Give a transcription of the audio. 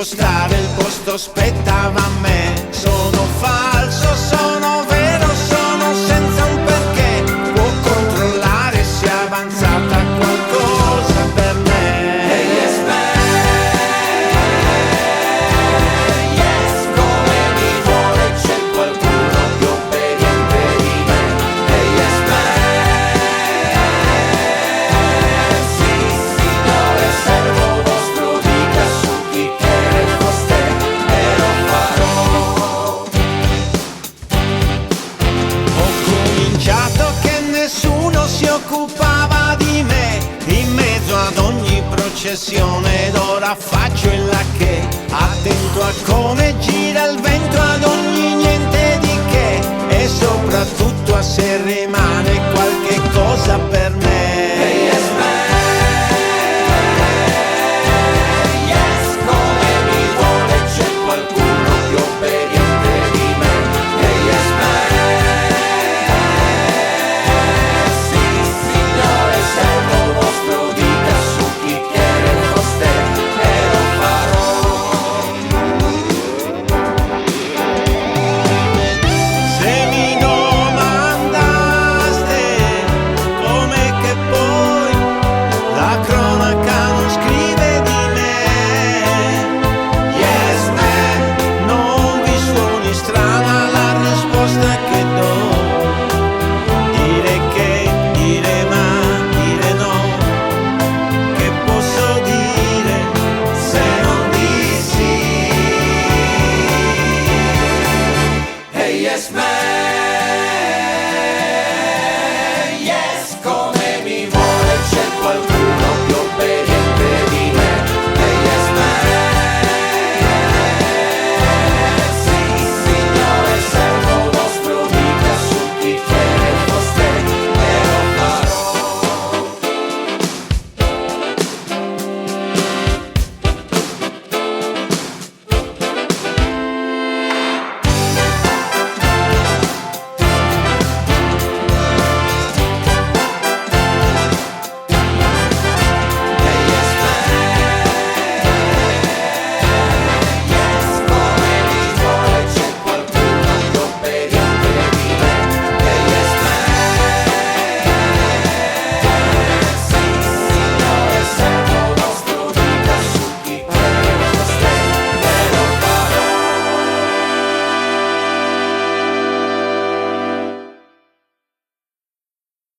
spostare il posto spettava a me. Sono falso, sono vero, sono senza un perché. Può controllare se è avanzata qualcosa per me. Hey yes man, yes, come mi vuole c'è qualcuno più obbediente di me. Hey yes man, sì signore, servo vostro, dica su chi chiede foste e lo farò. Ho cominciato che nessuno si occupava di me, in mezzo ad ogni processione, ed ora faccio il lacché, attento a come gira il vento, ad ogni niente di che, e soprattutto a se rimane qualche cosa per me.